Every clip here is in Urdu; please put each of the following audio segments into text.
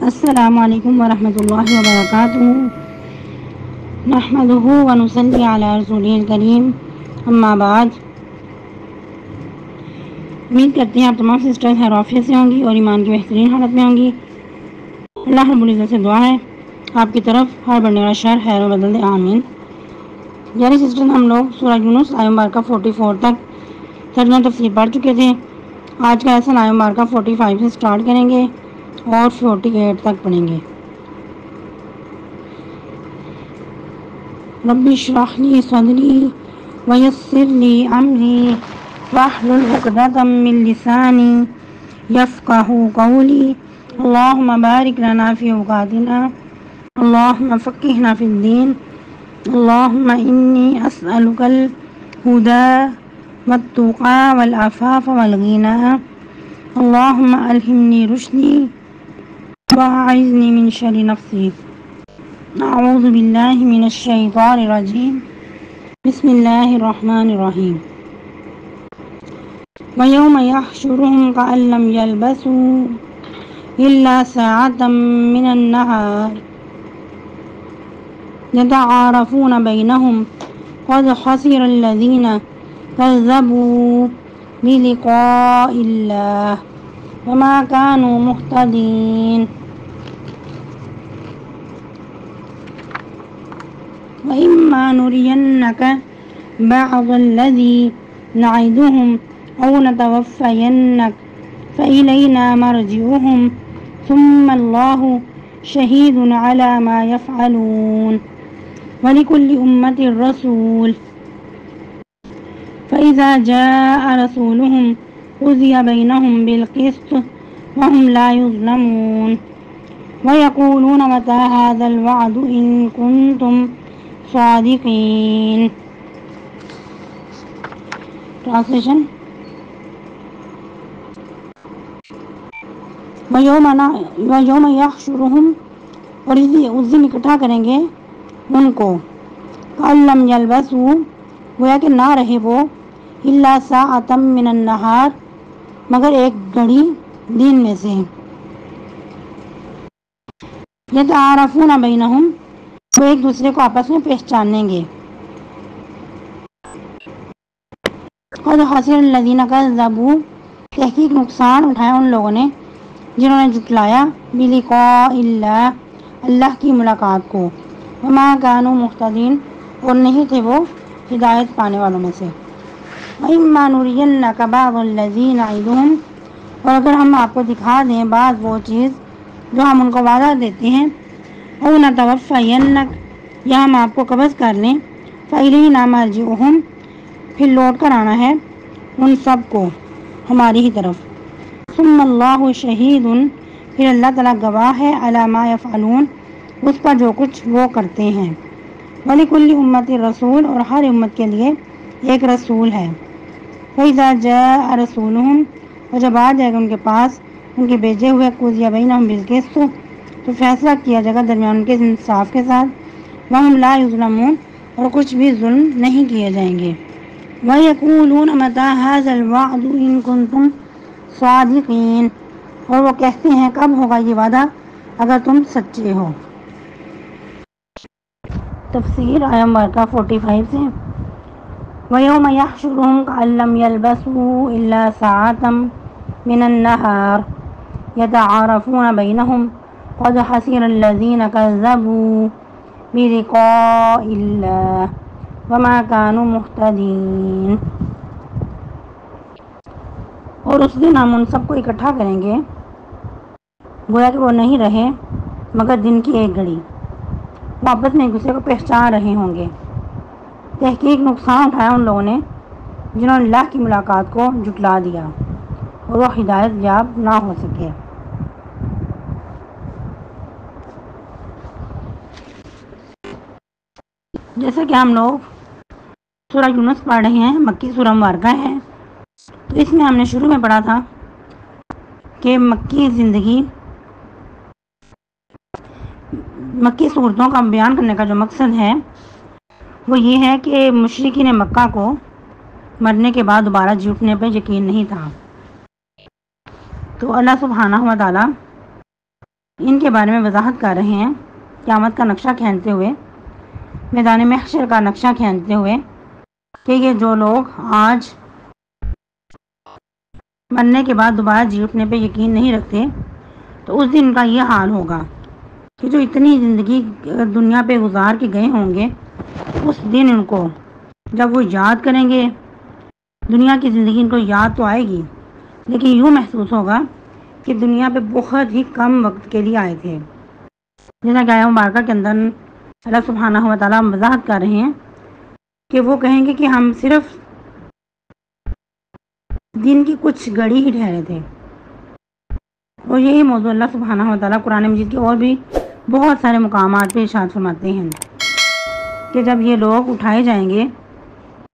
السلام علیکم ورحمۃ اللہ وبرکاتہ نحمدہ ونصلی علی رسولہ الکریم اما بعد۔ امید کرتے ہیں آپ تمام سسٹرز خیر عافیت سے ہوں گی اور ایمان کی بہترین حالت میں ہوں گی۔ اللہ رب العزت سے دعا ہے آپ کی طرف ہر بڑھنے والا شر خیر و بدل دے، آمین۔ یعنی سسٹرز ہم لوگ سورہ یونس آیت مبارکہ 44 تک ترجمہ تفسیر پڑھ چکے تھے۔ آج کا لیسن آیت مبارکہ 45 سے سٹارٹ کریں گے اور 48 تک پڑھیں گے۔ رب اشرح لی صدری ویسر لی امری واحلل عقدۃ من لسانی یفقہوا قولی۔ اللہم بارک لنا فی اوقاتنا، اللہم فقہنا فی الدین، اللہم انی اسألک الہدی والتقی والعفاف والغنی، اللہم الہمنی رشدی واعذنی من شر نفسی۔ اعوذ باللہ من الشیطان الرجیم، بسم اللہ الرحمن الرحیم۔ وَيَوْمَ يَحْشُرُهُمْ كَأَن لَّمْ يَلْبَثُوا إِلَّا سَاعَةً مِّنَ النَّهَارِ يَتَعَارَفُونَ بَيْنَهُمْ قَدْ خَسِرَ الَّذِينَ كَذَّبُوا بِلِقَاءِ اللَّهِ وَمَا كَانُوا مُهْتَدِينَ۔ وَإِمَّا نُرِيَنَّكَ بَعْضَ الَّذِي نَعِدُهُمْ أَوْ نَتَوَفَّيَنَّكَ فَإِلَيْنَا مَرْجِعُهُمْ ثُمَّ اللَّهُ شَهِيدٌ عَلَى مَا يَفْعَلُونَ وَلِكُلِّ أُمَّةٍ رَّسُولٌ فَإِذَا جَاءَ رَسُولُهُمْ قُضِيَ بَيْنَهُم بِالْقِسْطِ وَهُمْ لَا يُظْلَمُونَ۔ وَيَقُولُونَ مَتَىٰ هَٰذَا الْوَعْدُ إِن كُنتُمْ صَادِقِينَ۔ ٹرانسلیشن۔ وَيَوْمَ يَحْشُرُهُمْ، اور اس دن اکٹھا کریں گے ان کو، كَأَن لَّمْ يَلْبَثُوا، گویا کہ نہ رہے وہ، إِلَّا سَاعَةً مِّنَ النَّهَارِ، مگر ایک گھڑی دن میں سے، يَتَعَارَفُونَ بَيْنَهُمْ، وہ ایک دوسرے کو آپس میں پہچانیں گے، قَدْ خَسِرَ الَّذِينَ كَذَّبُوا، تحقیق نقصان اٹھایا ان لوگوں نے جنہوں نے جھٹلایا بِلِقَاءِ اللَّهِ، اللہ کی ملاقات کو، وَمَا كَانُوا مُهْتَدِينَ، اور نہیں تھے وہ ہدایت پانے والوں میں سے۔ وَإِمَّا نُرِيَنَّكَ بَعْضَ الَّذِي نَعِدُهُمْ، اور اگر ہم آپ کو دکھا دیں بعض وہ چیز جو ہم ان کو وعدہ دیتے ہیں، أَوْ نَتَوَفَّيَنَّكَ، یا ہم آپ کو قبض کر لیں، فَإِلَيْنَا مَرْجِعُهُمْ، پھر لوٹ کر آنا ہے ان سب کو ہماری ہی طرف، ثُمَّ اللَّهُ شَهِيدٌ، پھر اللہ تعالیٰ گواہ ہے، عَلَىٰ مَا يَفْعَلُونَ، اس پر جو کچھ وہ کرتے ہیں، وَلِكُلِّ أُمَّةٍ رَّسُولٌ، اور ہر امت کے لیے ایک رسول ہے، فَإِذَا جَاءَ رَسُولُهُمْ، اور جب آ جائے گا ان کے پاس ان کے بھیجے ہوئے، قُضِیَ بَيْنَهُم بِالْقِسْطِ، تو فیصلہ کیا جائے گا درمیان ان کے انصاف کے ساتھ، وَهُمْ لَا يُظْلَمُونَ، اور کچھ بھی ظلم نہیں کیے جائیں گے، وَيَقُولُونَ مَتَىٰ هَٰذَا الْوَعْدُ إِن كُنتُمْ صَادِقِينَ، اور وہ کہتے ہیں کب ہوگا یہ وعدہ اگر تم سچے ہو۔ تفسیر آیت مبارکہ 45 سے۔ وَيَوْمَ يَحْشُرُهُمْ كَأَن لَّمْ يَلْبَثُوا إِلَّا سَاعَةً مِّنَ النَّهَارِ يَتَعَارَفُونَ بَيْنَهُمْ قَدْ خَسِرَ الَّذِينَ كَذَّبُوا بِلِقَاءِ اللَّهِ وَمَا كَانُوا مُهْتَدِينَ۔ اور اس دن ہم ان سب کو اکٹھا کریں گے، گویا کہ وہ نہیں رہے مگر دن کی ایک گھڑی، وہ آپس میں ایک دوسرے کو پہچان رہے ہوں گے۔ تحقیق نقصان اٹھایا ان لوگوں نے جنہوں نے اللہ کی ملاقات کو جھٹلا دیا اور وہ ہدایت یاب نہ ہو سکے۔ جیسے کہ ہم لوگ سورہ یونس پڑھ رہے ہیں، مکی سورہ مبارکہ ہے، تو اس میں ہم نے شروع میں پڑھا تھا کہ مکی زندگی، مکی صورتوں کا بیان کرنے کا جو مقصد ہے وہ یہ ہے کہ مشرکین مکہ کو مرنے کے بعد دوبارہ جی اٹھنے پر یقین نہیں تھا، تو اللہ سبحانہ و تعالیٰ ان کے بارے میں وضاحت کر رہے ہیں، قیامت کا نقشہ کھینچتے ہوئے، میدان محشر کا نقشہ کھینچتے ہوئے، کہ یہ جو لوگ آج مرنے کے بعد دوبارہ جی اٹھنے پہ یقین نہیں رکھتے تو اس دن کا یہ حال ہوگا کہ جو اتنی زندگی دنیا پہ گزار کے گئے ہوں گے، اس دن ان کو جب وہ یاد کریں گے دنیا کی زندگی، ان کو یاد تو آئے گی لیکن یوں محسوس ہوگا کہ دنیا پہ بہت ہی کم وقت کے لیے آئے تھے۔ جیسا کہ آیہ مبارکہ کے اندر اللہ سبحانہ و تعالیٰ وضاحت کر رہے ہیں کہ وہ کہیں گے کہ ہم صرف دن کی کچھ گھڑی ہی ٹھہرے تھے۔ اور یہی موضوع اللہ سبحانہ و تعالیٰ قرآن مجید کے اور بھی بہت سارے مقامات پہ ارشاد فرماتے ہیں کہ جب یہ لوگ اٹھائے جائیں گے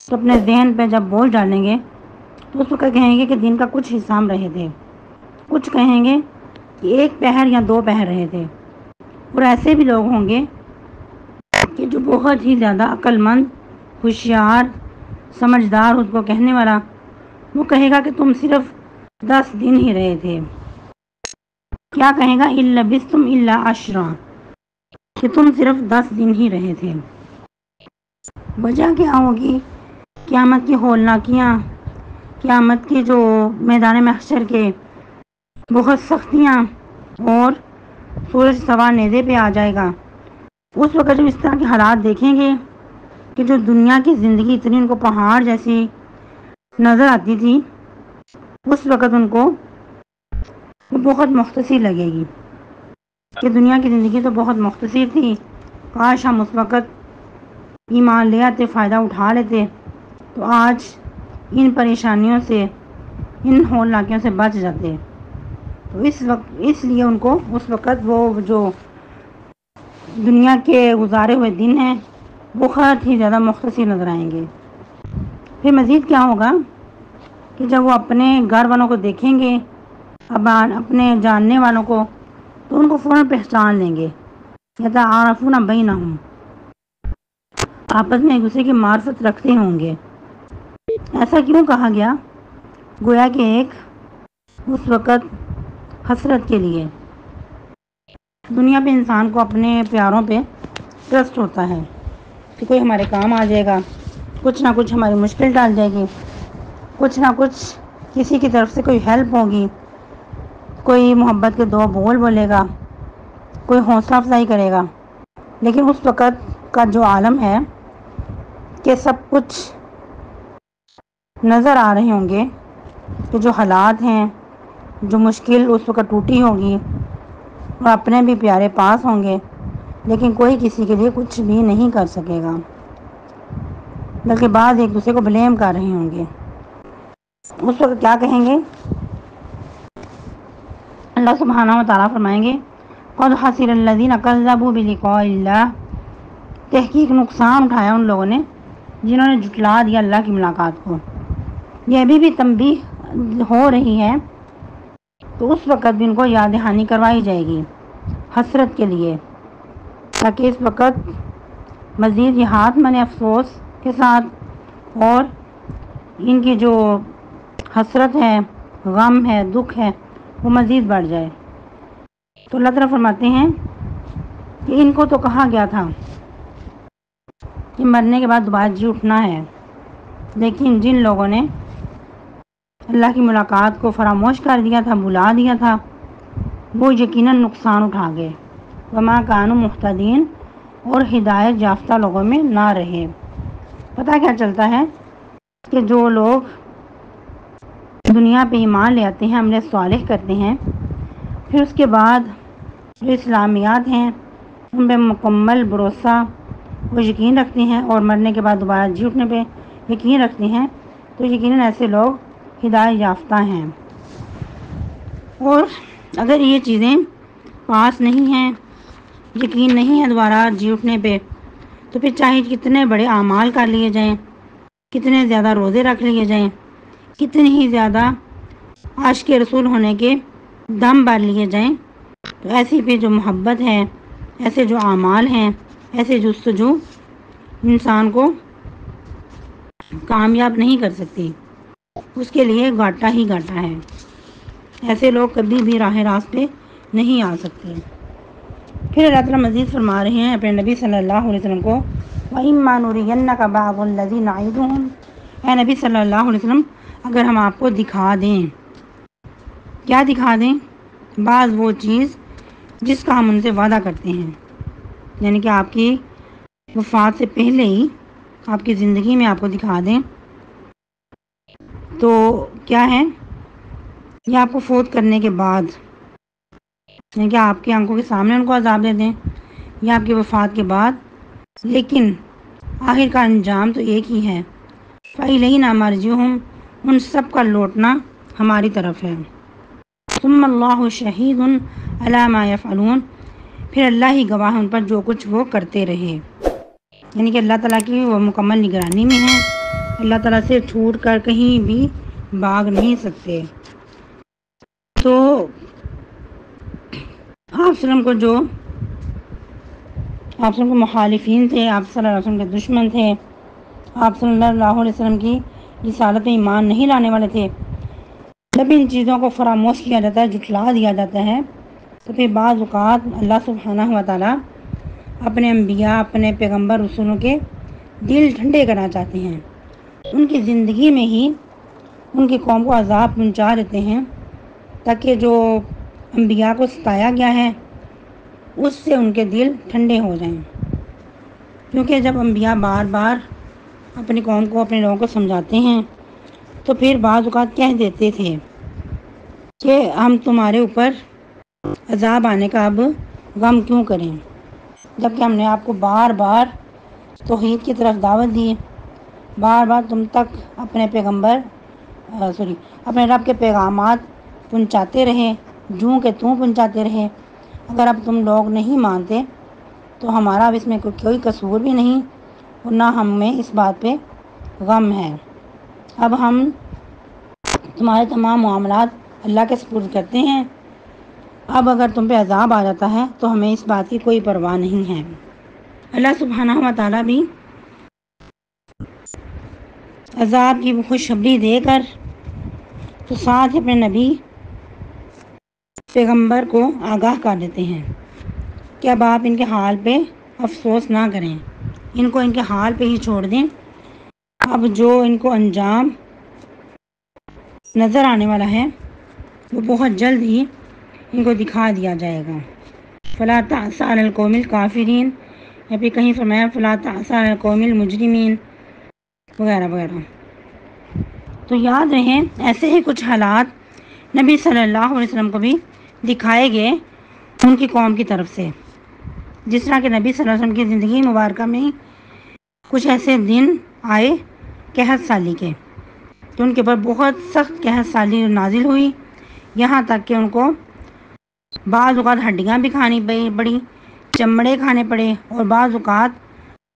تو اپنے ذہن پہ جب بوجھ ڈالیں گے تو اس وقت کہیں گے کہ دن کا کچھ حصہ ہم رہے تھے، کچھ کہیں گے کہ ایک پہر یا دو پہر رہے تھے۔ اور ایسے بھی لوگ ہوں گے کہ جو بہت ہی زیادہ عقل مند، ہوشیار، سمجھدار، اس کو کہنے والا، وہ کہے گا کہ تم صرف 10 دن ہی رہے تھے۔ کیا کہے گا؟ إِن لَبِثْتُمْ إِلَّا عَشْرًا، کہ تم صرف 10 دن ہی رہے تھے۔ وجہ کیا ہوگی؟ قیامت کی ہولناکیاں، قیامت کی جو میدان محشر کے بہت سختیاں، اور سورج سوا نیزے پہ آ جائے گا۔ اس وقت جب اس طرح کے حالات دیکھیں گے کہ جو دنیا کی زندگی اتنی ان کو پہاڑ جیسی نظر آتی تھی، اس وقت ان کو بہت مختصر لگے گی کہ دنیا کی زندگی تو بہت مختصر تھی، کاش ہم اس وقت ایمان لے آتے، فائدہ اٹھا لیتے تو آج ان پریشانیوں سے، ان ہولناکیوں سے بچ جاتے۔ تو اس لیے ان کو اس وقت وہ جو دنیا کے گزارے ہوئے دن ہیں بہت ہی زیادہ مختصر نظر آئیں گے۔ پھر مزید کیا ہوگا کہ جب وہ اپنے گھر والوں کو دیکھیں گے، اپنے جاننے والوں کو، تو ان کو فوراً پہچان لیں گے۔ یتعارفون بینہم، آپس میں ایک دوسرے کی معرفت رکھتے ہوں گے۔ ایسا کیوں کہا گیا؟ گویا کہ ایک اس وقت حسرت کے لیے دنیا پہ انسان کو اپنے پیاروں پہ ٹرسٹ ہوتا ہے کہ کوئی ہمارے کام آ جائے گا، کچھ نہ کچھ ہماری مشکل ٹال جائے گی، کچھ نہ کچھ کسی کی طرف سے کوئی ہیلپ ہوگی، کوئی محبت کے 2 بول بولے گا، کوئی حوصلہ افزائی کرے گا۔ لیکن اس وقت کا جو عالم ہے کہ سب کچھ نظر آ رہے ہوں گے کہ جو حالات ہیں، جو مشکل اس وقت ٹوٹی ہوگی، اور اپنے بھی پیارے پاس ہوں گے لیکن کوئی کسی کے لیے کچھ بھی نہیں کر سکے گا، بلکہ بعض ایک دوسرے کو بلیم کر رہے ہوں گے۔ اس وقت کیا کہیں گے؟ اللہ سبحانہ و تعالیٰ فرمائیں گے قَدْ خَسِرَ الَّذِينَ كَذَّبُوا بِلِقَاءِ اللَّهِ، تحقیق نقصان اٹھایا ان لوگوں نے جنہوں نے جھٹلا دیا اللہ کی ملاقات کو۔ یہ ابھی بھی تنبیہ ہو رہی ہے تو اس وقت بھی ان کو یاد دہانی کروائی جائے گی حسرت کے لیے، تاکہ اس وقت مزید یہ ہاتھ من افسوس کے ساتھ اور ان کی جو حسرت ہے، غم ہے، دکھ ہے، وہ مزید بڑھ جائے۔ تو اللہ تعالیٰ فرماتے ہیں کہ ان کو تو کہا گیا تھا کہ مرنے کے بعد دوبارہ جی اٹھنا ہے، لیکن جن لوگوں نے اللہ کی ملاقات کو فراموش کر دیا تھا، بھلا دیا تھا، وہ یقیناً نقصان اٹھا گئے۔ وما کانوا مہتدین، اور ہدایت یافتہ لوگوں میں نہ رہے۔ پتہ کیا چلتا ہے کہ جو لوگ دنیا پہ ایمان لے آتے ہیں، عمل صالح کرتے ہیں، پھر اس کے بعد جو اسلامیات ہیں ان پہ مکمل بھروسہ وہ یقین رکھتے ہیں اور مرنے کے بعد دوبارہ جی اٹھنے پہ یقین رکھتے ہیں، تو یقیناً ایسے لوگ ہدایت یافتہ ہیں۔ اور اگر یہ چیزیں پاس نہیں ہیں، یقین نہیں ہے دوبارہ جی اٹھنے پہ، تو پھر چاہے کتنے بڑے اعمال کر لیے جائیں، کتنے زیادہ روزے رکھ لیے جائیں، کتنی ہی زیادہ عاشق رسول ہونے کے دم بھر لیے جائیں، تو ایسی پہ جو محبت ہے، ایسے جو اعمال ہیں، ایسے جستجو انسان کو کامیاب نہیں کر سکتی، اس کے لیے گھاٹا ہی گھاٹا ہے۔ ایسے لوگ کبھی بھی راہ راست پہ نہیں آ سکتے۔ پھر اللہ تعالیٰ مزید فرما رہے ہیں اپنے نبی صلی اللہ علیہ وسلم کو، وَإِمَّا نُرِيَنَّكَ بَعْضَ الَّذِي نَعِدُهُمْ، اے نبی صلی اللہ علیہ وسلم اگر ہم آپ کو دکھا دیں، کیا دکھا دیں؟ بعض وہ چیز جس کا ہم ان سے وعدہ کرتے ہیں، یعنی کہ آپ کی وفات سے پہلے ہی آپ کی زندگی میں آپ کو دکھا دیں، تو کیا ہے؟ یا آپ کو فوت کرنے کے بعد، یعنی کہ آپ کی آنکھوں کے سامنے ان کو عذاب دے دیں، یا آپ کی وفات کے بعد، لیکن آخر کا انجام تو ایک ہی ہے، فَإِلَيْنَا مَرْجِعُهُمْ، ان سب کا لوٹنا ہماری طرف ہے، ثُمَّ اللَّهُ شَهِيدٌ عَلَى مَا يَفْعَلُونَ، پھر اللہ ہی گواہ ہے ان پر جو کچھ وہ کرتے رہے، یعنی کہ اللہ تعالیٰ کی وہ مکمل نگرانی میں ہے، اللہ تعالیٰ سے چھوٹ کر کہیں بھی بھاگ نہیں سکتے۔ تو آپ وسلم کو جو آپ وسلم کے مخالفین تھے، آپ صلی اللہ علیہ وسلم کے دشمن تھے، آپ صلی اللہ علیہ وسلم کی رسالت میں ایمان نہیں لانے والے تھے، جب ان چیزوں کو فراموش کیا جاتا ہے، جھٹلا دیا جاتا ہے، تو پھر بعض اوقات اللہ سبحانہ و تعالیٰ اپنے انبیاء، اپنے پیغمبر رسولوں کے دل ٹھنڈے کرنا چاہتے ہیں، ان کی زندگی میں ہی ان کی قوم کو عذاب پہنچا دیتے ہیں، تاکہ جو انبیاء کو ستایا گیا ہے اس سے ان کے دل ٹھنڈے ہو جائیں، کیونکہ جب انبیاء بار بار اپنی قوم کو، اپنے لوگوں کو سمجھاتے ہیں، تو پھر بعض اوقات کہہ دیتے تھے کہ ہم تمہارے اوپر عذاب آنے کا اب غم کیوں کریں، جبکہ ہم نے آپ کو بار بار توحید کی طرف دعوت دی، بار بار تم تک اپنے اپنے رب کے پیغامات پہنچاتے رہے، جوں کہ توں پہنچاتے رہے، اگر اب تم لوگ نہیں مانتے تو ہمارا اب اس میں کوئی قصور بھی نہیں، اور نہ ہمیں اس بات پہ غم ہے، اب ہم تمہارے تمام معاملات اللہ کے سپرد کرتے ہیں، اب اگر تم پہ عذاب آ جاتا ہے تو ہمیں اس بات کی کوئی پرواہ نہیں ہے۔ اللہ سبحانہ و تعالیٰ بھی عذاب کی خوشخبری دے کر تو ساتھ اپنے نبی پیغمبر کو آگاہ کر دیتے ہیں کہ اب آپ ان کے حال پہ افسوس نہ کریں، ان کو ان کے حال پہ ہی چھوڑ دیں، اب جو ان کو انجام نظر آنے والا ہے وہ بہت جلد ہی ان کو دکھا دیا جائے گا۔ فَلَا تَأْسَ عَلَى الْقَوْمِ الْكَافِرِينَ، یا پھر کہیں فرمایا فَلَا تَأْسَ عَلَى الْقَوْمِ الْمُجْرِمِينَ وغیرہ وغیرہ۔ تو یاد رہیں ایسے ہی کچھ حالات نبی صلی اللہ علیہ وسلم کو بھی دکھائے گئے ان کی قوم کی طرف سے، جس طرح کہ نبی صلی اللہ علیہ وسلم کی زندگی مبارکہ میں کچھ ایسے دن آئے قحط سالی کے، تو ان کے اوپر بہت سخت قحط سالی نازل ہوئی، یہاں تک کہ ان کو بعض اوقات ہڈیاں بھی کھانی پڑی، چمڑے کھانے پڑے، اور بعض اوقات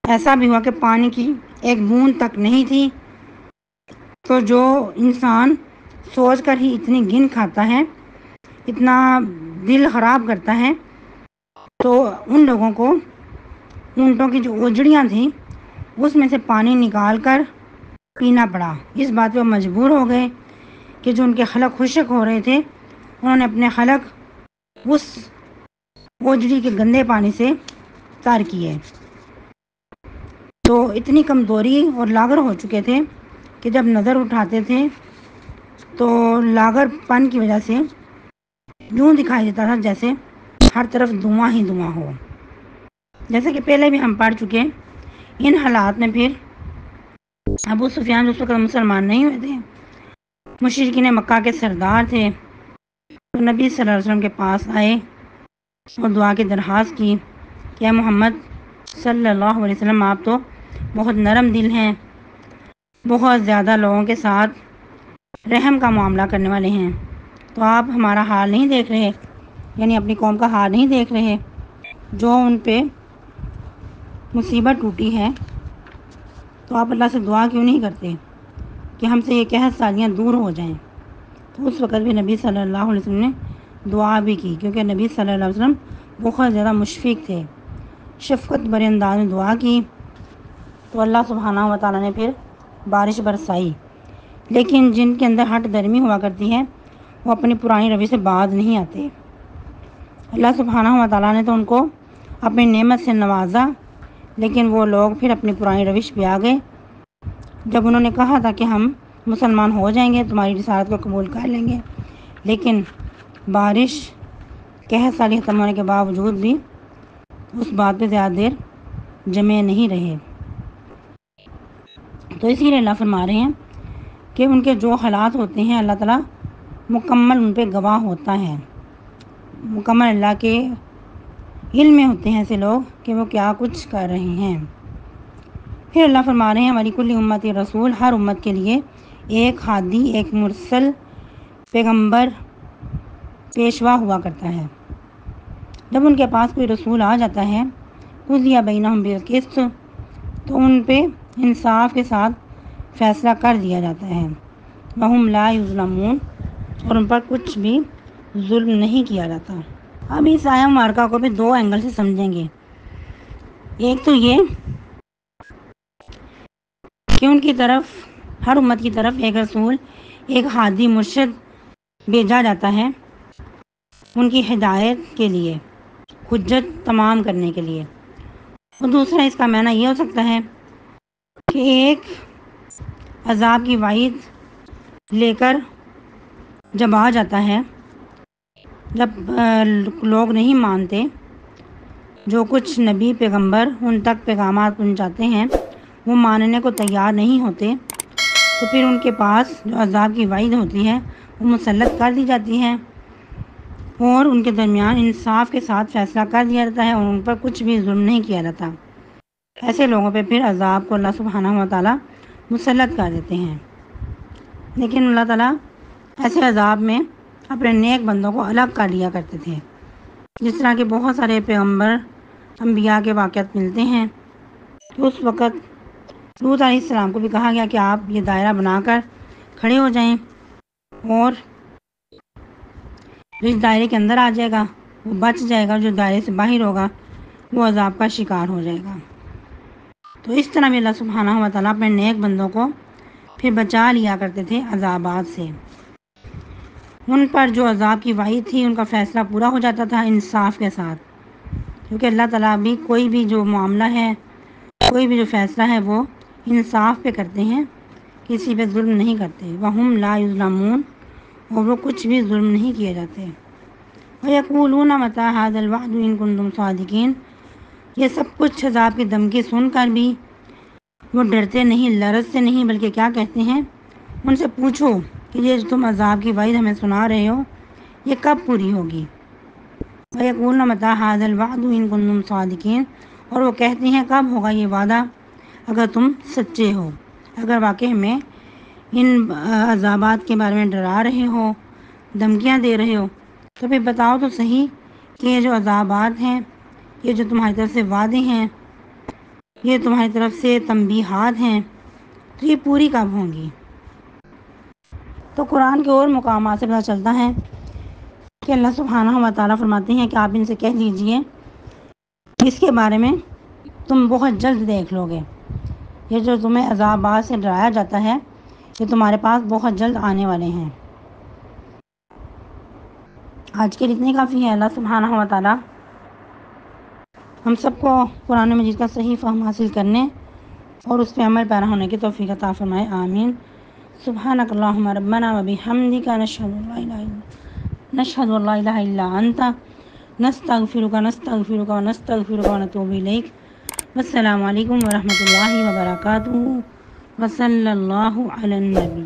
ایسا بھی ہوا کہ پانی کی ایک بوند تک نہیں تھی، تو جو انسان سوچ کر ہی اتنی گن کھاتا ہے، اتنا دل خراب کرتا ہے، تو ان لوگوں کو اونٹوں کی جو اوجڑیاں تھیں اس میں سے پانی نکال کر پینا پڑا، اس بات پہ وہ مجبور ہو گئے کہ جو ان کے حلق خشک ہو رہے تھے انہوں نے اپنے حلق اس اوجڑی کے گندے پانی سے تر کیے، تو اتنی کمزوری اور لاغر ہو چکے تھے کہ جب نظر اٹھاتے تھے تو لاغر پن کی وجہ سے یوں دکھائی دیتا تھا جیسے ہر طرف دھواں ہی دھواں ہو، جیسے کہ پہلے بھی ہم پڑھ چکے۔ ان حالات میں پھر ابو سفیان اس وقت مسلمان نہیں ہوئے تھے، مشرکین مکہ کے سردار تھے، تو نبی صلی اللہ علیہ وسلم کے پاس آئے اور دعا کی درخواست کی کہ اے محمد صلی اللہ علیہ وسلم، آپ تو بہت نرم دل ہیں، بہت زیادہ لوگوں کے ساتھ رحم کا معاملہ کرنے والے ہیں، تو آپ ہمارا حال نہیں دیکھ رہے، یعنی اپنی قوم کا حال نہیں دیکھ رہے، جو ان پہ مصیبت ٹوٹی ہے، تو آپ اللہ سے دعا کیوں نہیں کرتے کہ ہم سے یہ قحط سالیاں دور ہو جائیں۔ تو اس وقت بھی نبی صلی اللہ علیہ وسلم نے دعا بھی کی، کیونکہ نبی صلی اللہ علیہ وسلم بہت زیادہ مشفق تھے، شفقت بھرے انداز میں دعا کی، تو اللہ سبحانہ و تعالیٰ نے پھر بارش برسائی، لیکن جن کے اندر ہٹ درمی ہوا کرتی ہے وہ اپنی پرانی روی سے باز نہیں آتے، اللہ سبحانہ و تعالیٰ نے تو ان کو اپنی نعمت سے نوازا، لیکن وہ لوگ پھر اپنی پرانی روش پہ آ گئے۔ جب انہوں نے کہا تھا کہ ہم مسلمان ہو جائیں گے، تمہاری رسالت کو قبول کر لیں گے، لیکن بارش قحط سالی ختم ہونے کے باوجود بھی اس بات پہ زیادہ دیر جمے نہیں رہے۔ تو اسی لیے اللہ فرما رہے ہیں کہ ان کے جو حالات ہوتے ہیں اللہ تعالیٰ مکمل ان پہ گواہ ہوتا ہے، مکمل اللہ کے علم میں ہوتے ہیں ایسے لوگ کہ وہ کیا کچھ کر رہے ہیں۔ پھر اللہ فرما رہے ہیں وَلِكُلِّ أُمَّةٍ رسول، ہر امت کے لیے ایک ہادی، ایک مرسل پیغمبر پیشوا ہوا کرتا ہے۔ جب ان کے پاس کوئی رسول آ جاتا ہے قُضِیَ بَیْنَهُم بِالْقِسْطِ، تو ان پہ انصاف کے ساتھ فیصلہ کر دیا جاتا ہے۔ وَهُمْ لَا يُظْلَمُونَ، اور ان پر کچھ بھی ظلم نہیں کیا جاتا۔ اب اس آیہ مبارکہ کو بھی دو اینگل سے سمجھیں گے۔ ایک تو یہ کہ ان کی طرف، ہر امت کی طرف ایک رسول، ایک ہادی مرشد بھیجا جاتا ہے ان کی ہدایت کے لیے، حجت تمام کرنے کے لیے۔ اور دوسرا اس کا معنی یہ ہو سکتا ہے کہ ایک عذاب کی وعید لے کر جب آ جاتا ہے، جب لوگ نہیں مانتے، جو کچھ نبی پیغمبر ان تک پیغامات پہنچاتے ہیں وہ ماننے کو تیار نہیں ہوتے، تو پھر ان کے پاس جو عذاب کی وعید ہوتی ہے وہ مسلط کر دی جاتی ہے، اور ان کے درمیان انصاف کے ساتھ فیصلہ کر دیا جاتا ہے، اور ان پر کچھ بھی ظلم نہیں کیا جاتا۔ ایسے لوگوں پہ پھر عذاب کو اللہ سبحانہ و تعالیٰ مسلط کر دیتے ہیں۔ لیکن اللہ تعالیٰ ایسے عذاب میں اپنے نیک بندوں کو الگ کر لیا کرتے تھے، جس طرح کے بہت سارے پیغمبر انبیاء کے واقعات ملتے ہیں کہ اس وقت لوط علیہ السلام کو بھی کہا گیا کہ آپ یہ دائرہ بنا کر کھڑے ہو جائیں، اور جو اس دائرے کے اندر آ جائے گا وہ بچ جائے گا، جو دائرے سے باہر ہوگا وہ عذاب کا شکار ہو جائے گا۔ تو اس طرح بھی اللہ سبحانہ و تعالیٰ اپنے نیک بندوں کو پھر بچا لیا کرتے تھے عذابات سے۔ ان پر جو عذاب کی وعید تھی ان کا فیصلہ پورا ہو جاتا تھا انصاف کے ساتھ، کیونکہ اللہ تعالیٰ بھی کوئی بھی جو معاملہ ہے، کوئی بھی جو فیصلہ ہے وہ انصاف پہ کرتے ہیں، کسی پہ ظلم نہیں کرتے۔ وَهُمْ لَا يُظْلَمُونَ، اور وہ کچھ بھی ظلم نہیں کیے جاتے۔ وَيَقُولُونَ مَتَىٰ هَٰذَا الْوَعْدُ إِن كُنتُمْ صَادِقِينَ، یہ سب کچھ عذاب کی دھمکی سن کر بھی وہ ڈرتے نہیں، لرزتے نہیں، بلکہ کیا کہتے ہیں، ان سے پوچھو کہ یہ جو تم عذاب کی وعید ہمیں سنا رہے ہو یہ کب پوری ہوگی۔ وَيَقُولُونَ مَتَىٰ هَٰذَا الْوَعْدُ إِن كُنتُمْ صَادِقِينَ، اور وہ کہتے ہیں کب ہوگا یہ وعدہ اگر تم سچے ہو، اگر واقعی ہمیں ان عذابات کے بارے میں ڈرا رہے ہو، دھمکیاں دے رہے ہو، تو پھر بتاؤ تو صحیح کہ یہ جو عذابات ہیں، یہ جو تمہاری طرف سے وعدے ہیں، یہ تمہاری طرف سے تنبیہات ہیں، تو یہ پوری کب ہوں گی۔ تو قرآن کے اور مقامات سے پتہ چلتا ہے کہ اللہ سبحانہ و تعالیٰ فرماتے ہیں کہ آپ ان سے کہہ دیجئے اس کے بارے میں تم بہت جلد دیکھ لو گے، یہ جو تمہیں عذابات سے ڈرایا جاتا ہے یہ تمہارے پاس بہت جلد آنے والے ہیں۔ آج کے لیے اتنی کافی ہے۔ اللہ سبحانہ و تعالیٰ ہم سب کو قرآن مجید کا صحیح فہم حاصل کرنے اور اس پہ عمل پیرا ہونے کی توفیق عطا فرمائے، آمین۔ سبحانک اللہم ربنا وبحمدک، نشہد ان لا الہ الا انت، نستغفرک ونتوب الیک۔ والسلام علیکم ورحمۃ اللہ وبرکاتہ، وصلی اللہ علی النبی۔